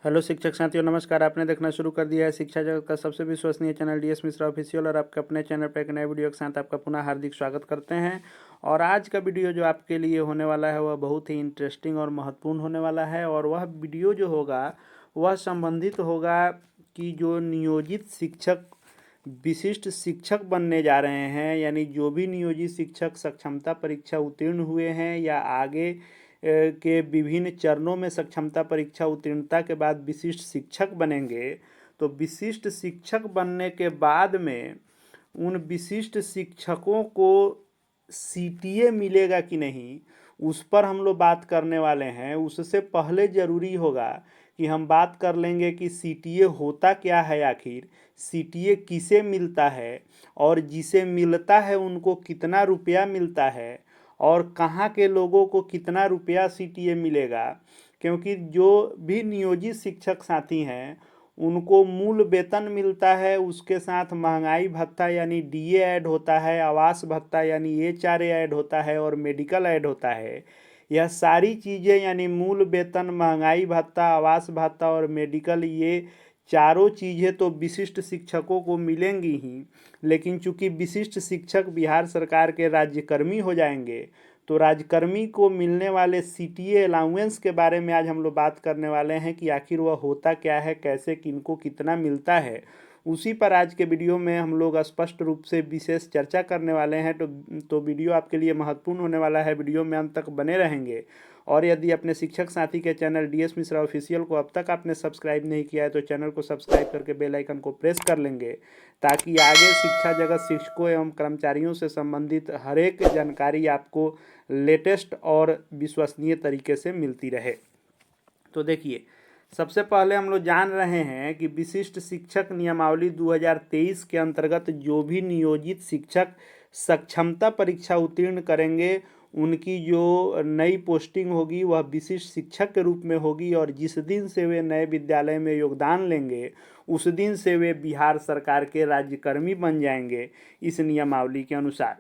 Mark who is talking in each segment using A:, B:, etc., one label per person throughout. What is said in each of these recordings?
A: Hello शिक्षक साथियों, नमस्कार। आपने देखना शुरू कर दिया है शिक्षा जगत का सबसे विश्वसनीय चैनल डीएस मिश्रा ऑफिशियल, और आपके अपने चैनल पर एक नए वीडियो के साथ आपका पुनः हार्दिक स्वागत करते हैं। और आज का वीडियो जो आपके लिए होने वाला है वह बहुत ही इंटरेस्टिंग और महत्वपूर्ण होने वाला है। और वह वीडियो जो होगा वह संबंधित होगा कि जो नियोजित शिक्षक विशिष्ट शिक्षक बनने जा रहे हैं, यानी जो भी नियोजित शिक्षक सक्षमता परीक्षा उत्तीर्ण हुए हैं या आगे के विभिन्न चरणों में सक्षमता परीक्षा उत्तीर्णता के बाद विशिष्ट शिक्षक बनेंगे, तो विशिष्ट शिक्षक बनने के बाद में उन विशिष्ट शिक्षकों को सीटीए मिलेगा कि नहीं, उस पर हम लोग बात करने वाले हैं। उससे पहले ज़रूरी होगा कि हम बात कर लेंगे कि सीटीए होता क्या है, आखिर सीटीए किसे मिलता है, और जिसे मिलता है उनको कितना रुपया मिलता है, और कहाँ के लोगों को कितना रुपया सीटीए मिलेगा। क्योंकि जो भी नियोजित शिक्षक साथी हैं उनको मूल वेतन मिलता है, उसके साथ महंगाई भत्ता यानी डीए ऐड होता है, आवास भत्ता यानी एचआरए ऐड होता है, और मेडिकल ऐड होता है। यह सारी चीज़ें यानी मूल वेतन, महंगाई भत्ता, आवास भत्ता और मेडिकल, ये चारों चीज़ें तो विशिष्ट शिक्षकों को मिलेंगी ही। लेकिन चूंकि विशिष्ट शिक्षक बिहार सरकार के राज्यकर्मी हो जाएंगे, तो राज्यकर्मी को मिलने वाले सीटीए अलाउंस के बारे में आज हम लोग बात करने वाले हैं कि आखिर वह होता क्या है, कैसे, किनको कितना मिलता है। उसी पर आज के वीडियो में हम लोग स्पष्ट रूप से विशेष चर्चा करने वाले हैं। तो वीडियो आपके लिए महत्वपूर्ण होने वाला है, वीडियो में अंत तक बने रहेंगे। और यदि अपने शिक्षक साथी के चैनल डीएस मिश्रा ऑफिशियल को अब तक आपने सब्सक्राइब नहीं किया है तो चैनल को सब्सक्राइब करके बेल आइकन को प्रेस कर लेंगे, ताकि आगे शिक्षा जगत, शिक्षकों एवं कर्मचारियों से संबंधित हर एक जानकारी आपको लेटेस्ट और विश्वसनीय तरीके से मिलती रहे। तो देखिए, सबसे पहले हम लोग जान रहे हैं कि विशिष्ट शिक्षक नियमावली 2023 के अंतर्गत जो भी नियोजित शिक्षक सक्षमता परीक्षा उत्तीर्ण करेंगे उनकी जो नई पोस्टिंग होगी वह विशिष्ट शिक्षक के रूप में होगी, और जिस दिन से वे नए विद्यालय में योगदान लेंगे उस दिन से वे बिहार सरकार के राज्यकर्मी बन जाएंगे इस नियमावली के अनुसार।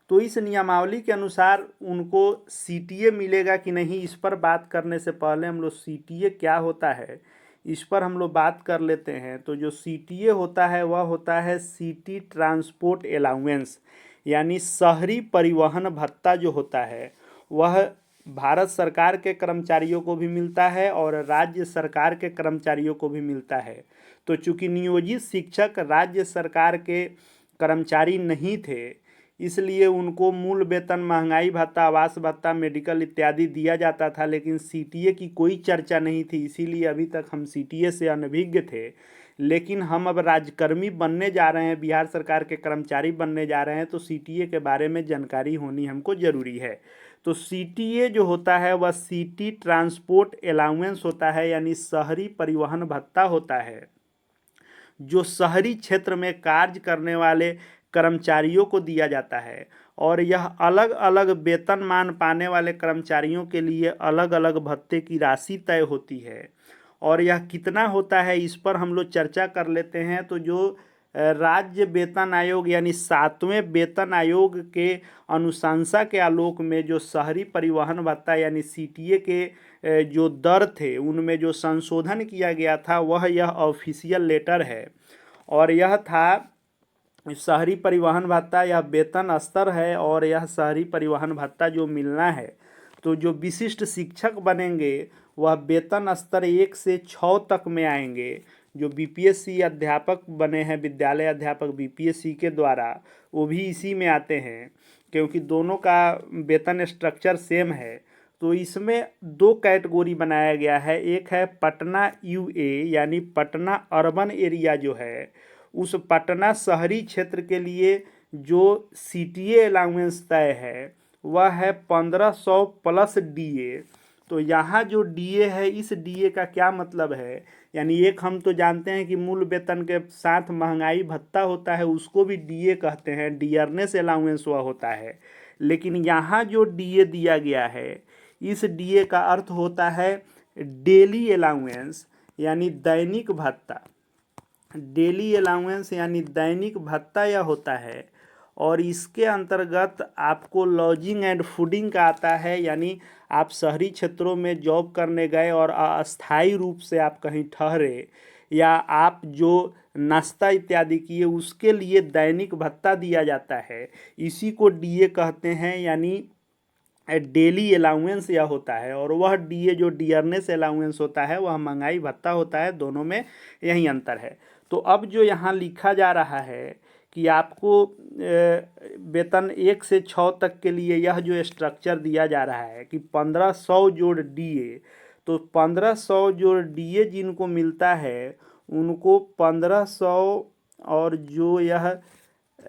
A: तो इस नियमावली के अनुसार उनको सीटीए मिलेगा कि नहीं, इस पर बात करने से पहले हम लोग सीटीए क्या होता है इस पर हम लोग बात कर लेते हैं। तो जो सीटीए होता है वह होता है सिटी ट्रांसपोर्ट अलाउंस, यानी शहरी परिवहन भत्ता जो होता है वह भारत सरकार के कर्मचारियों को भी मिलता है और राज्य सरकार के कर्मचारियों को भी मिलता है। तो चूंकि नियोजित शिक्षक राज्य सरकार के कर्मचारी नहीं थे, इसलिए उनको मूल वेतन, महंगाई भत्ता, आवास भत्ता, मेडिकल इत्यादि दिया जाता था, लेकिन सीटीए की कोई चर्चा नहीं थी। इसीलिए अभी तक हम सीटीए से अनभिज्ञ थे। लेकिन हम अब राज्यकर्मी बनने जा रहे हैं, बिहार सरकार के कर्मचारी बनने जा रहे हैं, तो सीटीए के बारे में जानकारी होनी हमको ज़रूरी है। तो सीटीए जो होता है वह सिटी ट्रांसपोर्ट अलाउंस होता है, यानी शहरी परिवहन भत्ता होता है, जो शहरी क्षेत्र में कार्य करने वाले कर्मचारियों को दिया जाता है। और यह अलग अलग वेतनमान पाने वाले कर्मचारियों के लिए अलग अलग भत्ते की राशि तय होती है। और यह कितना होता है इस पर हम लोग चर्चा कर लेते हैं। तो जो राज्य वेतन आयोग यानी 7वें वेतन आयोग के अनुशंसा के आलोक में जो शहरी परिवहन भत्ता यानी सीटीए के जो दर थे उनमें जो संशोधन किया गया था वह यह ऑफिशियल लेटर है। और यह था शहरी परिवहन भत्ता, यह वेतन स्तर है, और यह शहरी परिवहन भत्ता जो मिलना है। तो जो विशिष्ट शिक्षक बनेंगे वह वेतन स्तर 1 से 6 तक में आएंगे। जो बीपीएससी अध्यापक बने हैं, विद्यालय अध्यापक बीपीएससी के द्वारा, वो भी इसी में आते हैं, क्योंकि दोनों का वेतन स्ट्रक्चर सेम है। तो इसमें 2 कैटेगरी बनाया गया है। एक है पटना यूए, यानी पटना अर्बन एरिया जो है, उस पटना शहरी क्षेत्र के लिए जो सीटीए अलाउंस तय है वह है 1500 प्लस डीए। तो यहाँ जो डीए है, इस डीए का क्या मतलब है, यानी एक हम तो जानते हैं कि मूल वेतन के साथ महंगाई भत्ता होता है, उसको भी डीए कहते हैं, डियरनेस अलाउंस वह होता है। लेकिन यहाँ जो डीए दिया गया है, इस डीए का अर्थ होता है डेली अलाउंस, यानी दैनिक भत्ता। डेली अलाउंस यानी दैनिक भत्ता यह होता है। और इसके अंतर्गत आपको लॉजिंग एंड फूडिंग का आता है, यानी आप शहरी क्षेत्रों में जॉब करने गए और अस्थायी रूप से आप कहीं ठहरे, या आप जो नाश्ता इत्यादि किए, उसके लिए दैनिक भत्ता दिया जाता है। इसी को डीए कहते हैं, यानी डेली अलाउंस यह होता है। और वह डीए जो डियरनेस अलाउंस होता है वह महंगाई भत्ता होता है। दोनों में यही अंतर है। तो अब जो यहाँ लिखा जा रहा है कि आपको वेतन 1 से 6 तक के लिए यह जो स्ट्रक्चर दिया जा रहा है कि 1500 जोड़ डीए, तो 1500 जोड़ डीए जिनको मिलता है उनको 1500 और जो यह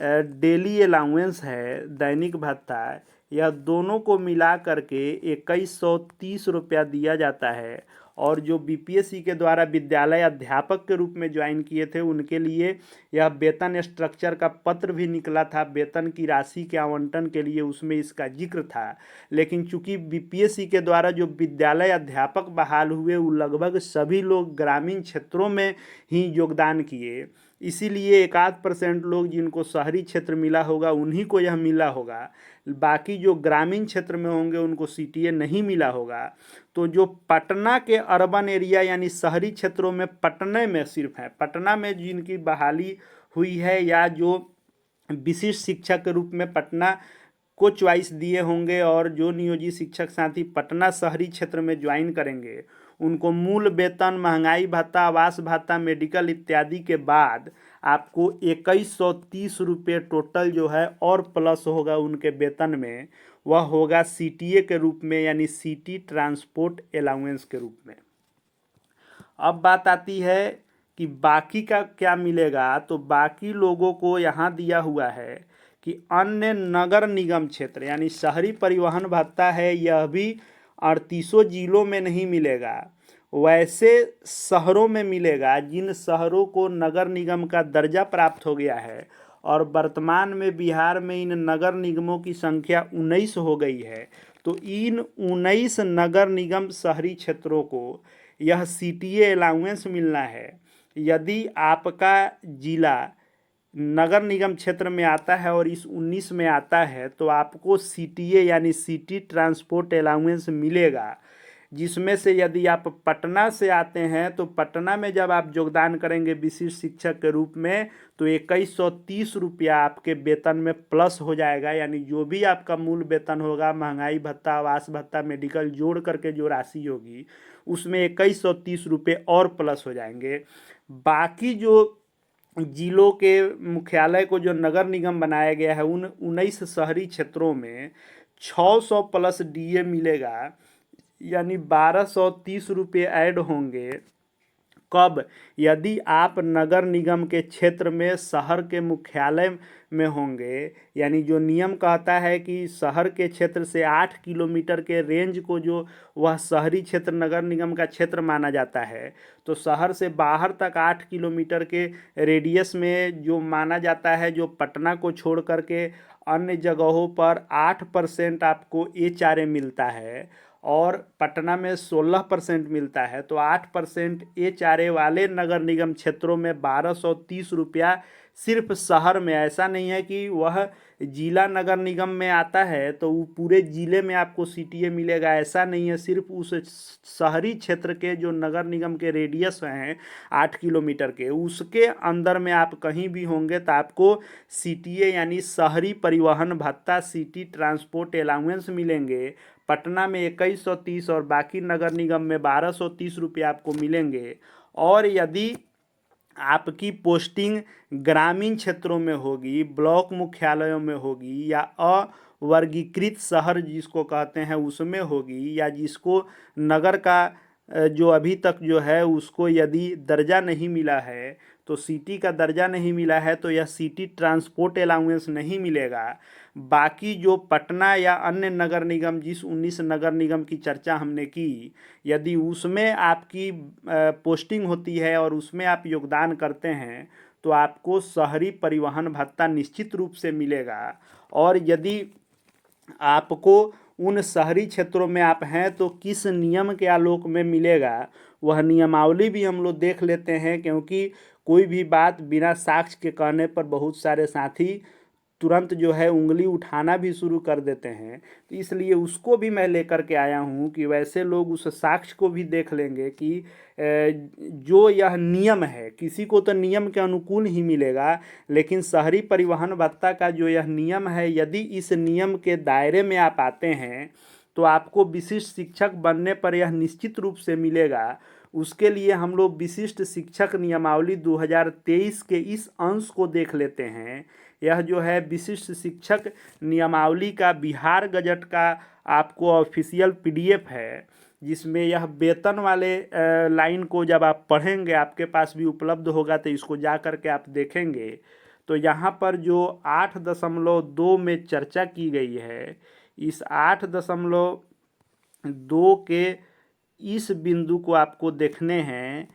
A: डेली अलाउंस है, दैनिक भत्ता, यह दोनों को मिला करके 2130 रुपया दिया जाता है। और जो बीपीएससी के द्वारा विद्यालय अध्यापक के रूप में ज्वाइन किए थे उनके लिए यह वेतन स्ट्रक्चर का पत्र भी निकला था। वेतन की राशि के आवंटन के लिए उसमें इसका जिक्र था। लेकिन चूंकि बीपीएससी के द्वारा जो विद्यालय अध्यापक बहाल हुए वो लगभग सभी लोग ग्रामीण क्षेत्रों में ही योगदान किए, इसीलिए 1-8% लोग जिनको शहरी क्षेत्र मिला होगा उन्हीं को यह मिला होगा। बाकी जो ग्रामीण क्षेत्र में होंगे उनको सीटीए नहीं मिला होगा। तो जो पटना के अर्बन एरिया यानी शहरी क्षेत्रों में, पटना में सिर्फ है, पटना में जिनकी बहाली हुई है या जो विशिष्ट शिक्षक के रूप में पटना को चॉइस दिए होंगे और जो नियोजित शिक्षक साथी पटना शहरी क्षेत्र में ज्वाइन करेंगे उनको मूल वेतन, महंगाई भत्ता, आवास भत्ता, मेडिकल इत्यादि के बाद आपको 2130 रुपये टोटल जो है और प्लस होगा उनके वेतन में, वह होगा सीटीए के रूप में, यानी सिटी ट्रांसपोर्ट अलाउंस के रूप में। अब बात आती है कि बाकी का क्या मिलेगा। तो बाकी लोगों को यहाँ दिया हुआ है कि अन्य नगर निगम क्षेत्र यानी शहरी परिवहन भत्ता है, यह भी 38 जिलों में नहीं मिलेगा, वैसे शहरों में मिलेगा जिन शहरों को नगर निगम का दर्जा प्राप्त हो गया है। और वर्तमान में बिहार में इन नगर निगमों की संख्या 19 हो गई है। तो इन 19 नगर निगम शहरी क्षेत्रों को यह सीटीए अलाउंस मिलना है। यदि आपका जिला नगर निगम क्षेत्र में आता है और इस 19 में आता है तो आपको सीटीए यानी सिटी ट्रांसपोर्ट अलाउंस मिलेगा, जिसमें से यदि आप पटना से आते हैं तो पटना में जब आप योगदान करेंगे विशिष्ट शिक्षक के रूप में तो 2130 रुपया आपके वेतन में प्लस हो जाएगा। यानी जो भी आपका मूल वेतन होगा, महंगाई भत्ता, आवास भत्ता, मेडिकल जोड़ करके जो राशि होगी उसमें 2130 रुपये और प्लस हो जाएंगे। बाकी जो जिलों के मुख्यालय को जो नगर निगम बनाया गया है उन 19 शहरी क्षेत्रों में 600 प्लस डीए मिलेगा, यानी 1230 रुपये ऐड होंगे। कब? यदि आप नगर निगम के क्षेत्र में शहर के मुख्यालय में होंगे, यानी जो नियम कहता है कि शहर के क्षेत्र से 8 किलोमीटर के रेंज को जो वह शहरी क्षेत्र नगर निगम का क्षेत्र माना जाता है, तो शहर से बाहर तक 8 किलोमीटर के रेडियस में जो माना जाता है, जो पटना को छोड़ करके अन्य जगहों पर 8% आपको एचआरए मिलता है और पटना में 16% मिलता है। तो 8% एचआरए वाले नगर निगम क्षेत्रों में 1230 रुपया सिर्फ शहर में। ऐसा नहीं है कि वह जिला नगर निगम में आता है तो वो पूरे ज़िले में आपको सीटीए मिलेगा, ऐसा नहीं है। सिर्फ उस शहरी क्षेत्र के जो नगर निगम के रेडियस हैं 8 किलोमीटर के, उसके अंदर में आप कहीं भी होंगे तो आपको सीटीए यानी शहरी परिवहन भत्ता, सिटी ट्रांसपोर्ट अलाउंस मिलेंगे। पटना में 2130 और बाकी नगर निगम में 1230 रुपये आपको मिलेंगे। और यदि आपकी पोस्टिंग ग्रामीण क्षेत्रों में होगी, ब्लॉक मुख्यालयों में होगी, या अवर्गीकृत शहर जिसको कहते हैं उसमें होगी, या जिसको नगर का जो अभी तक जो है उसको यदि दर्जा नहीं मिला है, तो सिटी का दर्जा नहीं मिला है तो यह सिटी ट्रांसपोर्ट अलाउंस नहीं मिलेगा। बाकी जो पटना या अन्य नगर निगम, जिस 19 नगर निगम की चर्चा हमने की, यदि उसमें आपकी पोस्टिंग होती है और उसमें आप योगदान करते हैं तो आपको शहरी परिवहन भत्ता निश्चित रूप से मिलेगा। और यदि आपको उन शहरी क्षेत्रों में आप हैं तो किस नियम के आलोक में मिलेगा, वह नियमावली भी हम लोग देख लेते हैं, क्योंकि कोई भी बात बिना साक्ष्य के कहने पर बहुत सारे साथी तुरंत जो है उंगली उठाना भी शुरू कर देते हैं। तो इसलिए उसको भी मैं लेकर के आया हूँ कि वैसे लोग उस साक्ष्य को भी देख लेंगे कि जो यह नियम है, किसी को तो नियम के अनुकूल ही मिलेगा, लेकिन शहरी परिवहन भत्ता का जो यह नियम है, यदि इस नियम के दायरे में आप आते हैं तो आपको विशिष्ट शिक्षक बनने पर यह निश्चित रूप से मिलेगा। उसके लिए हम लोग विशिष्ट शिक्षक नियमावली 2023 के इस अंश को देख लेते हैं। यह जो है विशिष्ट शिक्षक नियमावली का बिहार गजट का आपको ऑफिशियल पीडीएफ है, जिसमें यह वेतन वाले लाइन को जब आप पढ़ेंगे, आपके पास भी उपलब्ध होगा तो इसको जा कर के आप देखेंगे तो यहाँ पर जो 8.2 में चर्चा की गई है, इस 8.2 के इस बिंदु को आपको देखने हैं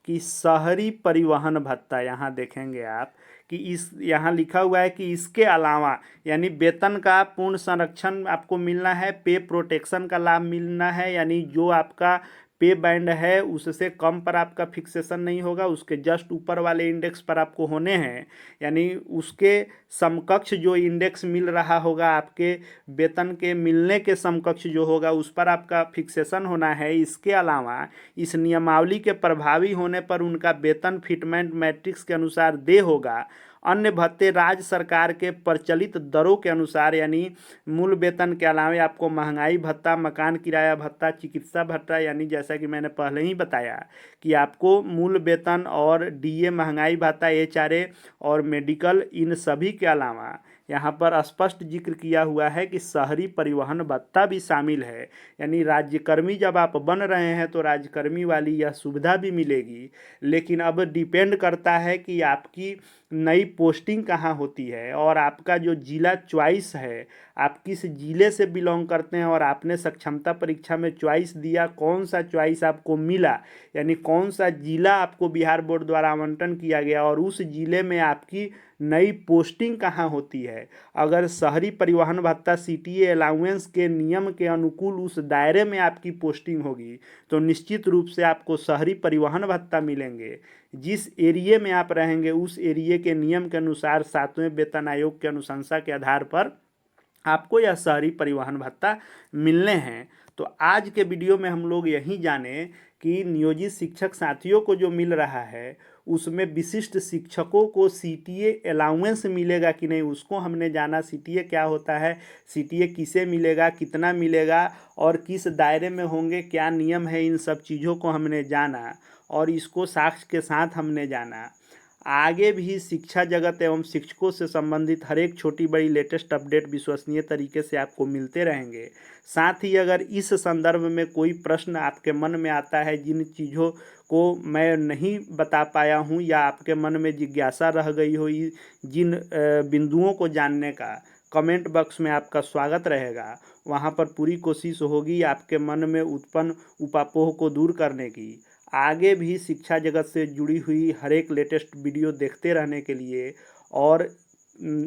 A: कि शहरी परिवहन भत्ता, यहाँ देखेंगे आप कि इस यहाँ लिखा हुआ है कि इसके अलावा यानी वेतन का पूर्ण संरक्षण आपको मिलना है, पे प्रोटेक्शन का लाभ मिलना है, यानी जो आपका पे बैंड है उससे कम पर आपका फिक्सेशन नहीं होगा, उसके जस्ट ऊपर वाले इंडेक्स पर आपको होने हैं, यानी उसके समकक्ष जो इंडेक्स मिल रहा होगा, आपके वेतन के मिलने के समकक्ष जो होगा उस पर आपका फिक्सेशन होना है। इसके अलावा इस नियमावली के प्रभावी होने पर उनका वेतन फिटमेंट मैट्रिक्स के अनुसार दे होगा। अन्य भत्ते राज्य सरकार के प्रचलित दरों के अनुसार, यानी मूल वेतन के अलावा आपको महंगाई भत्ता, मकान किराया भत्ता, चिकित्सा भत्ता, यानी जैसा कि मैंने पहले ही बताया कि आपको मूल वेतन और डीए, महंगाई भत्ता, एचआरए और मेडिकल, इन सभी के अलावा यहाँ पर स्पष्ट जिक्र किया हुआ है कि शहरी परिवहन भत्ता भी शामिल है। यानी राज्यकर्मी जब आप बन रहे हैं तो राज्यकर्मी वाली यह सुविधा भी मिलेगी, लेकिन अब डिपेंड करता है कि आपकी नई पोस्टिंग कहाँ होती है और आपका जो जिला चॉइस है, आप किस जिले से बिलोंग करते हैं और आपने सक्षमता परीक्षा में चॉइस दिया, कौन सा चॉइस आपको मिला, यानी कौन सा जिला आपको बिहार बोर्ड द्वारा आवंटन किया गया और उस जिले में आपकी नई पोस्टिंग कहाँ होती है। अगर शहरी परिवहन भत्ता सीटीए अलाउंस के नियम के अनुकूल उस दायरे में आपकी पोस्टिंग होगी तो निश्चित रूप से आपको शहरी परिवहन भत्ता मिलेंगे। जिस एरिए में आप रहेंगे उस एरिए के नियम के अनुसार 7वें वेतन आयोग के अनुशंसा के आधार पर आपको यह शहरी परिवहन भत्ता मिलने हैं। तो आज के वीडियो में हम लोग यही जाने कि नियोजित शिक्षक साथियों को जो मिल रहा है उसमें विशिष्ट शिक्षकों को सीटीए अलाउंस मिलेगा कि नहीं, उसको हमने जाना। सीटीए क्या होता है, सीटीए किसे मिलेगा, कितना मिलेगा और किस दायरे में होंगे, क्या नियम है, इन सब चीज़ों को हमने जाना और इसको साक्ष्य के साथ हमने जाना। आगे भी शिक्षा जगत एवं शिक्षकों से संबंधित हर एक छोटी बड़ी लेटेस्ट अपडेट विश्वसनीय तरीके से आपको मिलते रहेंगे। साथ ही अगर इस संदर्भ में कोई प्रश्न आपके मन में आता है, जिन चीज़ों को मैं नहीं बता पाया हूं या आपके मन में जिज्ञासा रह गई हो, जिन बिंदुओं को जानने का, कमेंट बॉक्स में आपका स्वागत रहेगा। वहां पर पूरी कोशिश होगी आपके मन में उत्पन्न उपापोह को दूर करने की। आगे भी शिक्षा जगत से जुड़ी हुई हर एक लेटेस्ट वीडियो देखते रहने के लिए और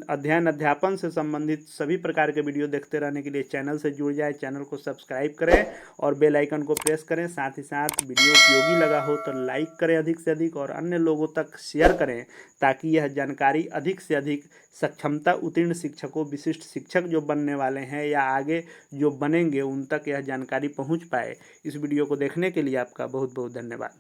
A: अध्ययन अध्यापन से संबंधित सभी प्रकार के वीडियो देखते रहने के लिए चैनल से जुड़ जाए, चैनल को सब्सक्राइब करें और बेल आइकन को प्रेस करें। साथ ही साथ वीडियो उपयोगी लगा हो तो लाइक करें अधिक से अधिक और अन्य लोगों तक शेयर करें, ताकि यह जानकारी अधिक से अधिक सक्षमता उत्तीर्ण शिक्षकों, विशिष्ट शिक्षक जो बनने वाले हैं या आगे जो बनेंगे उन तक यह जानकारी पहुँच पाए। इस वीडियो को देखने के लिए आपका बहुत बहुत धन्यवाद।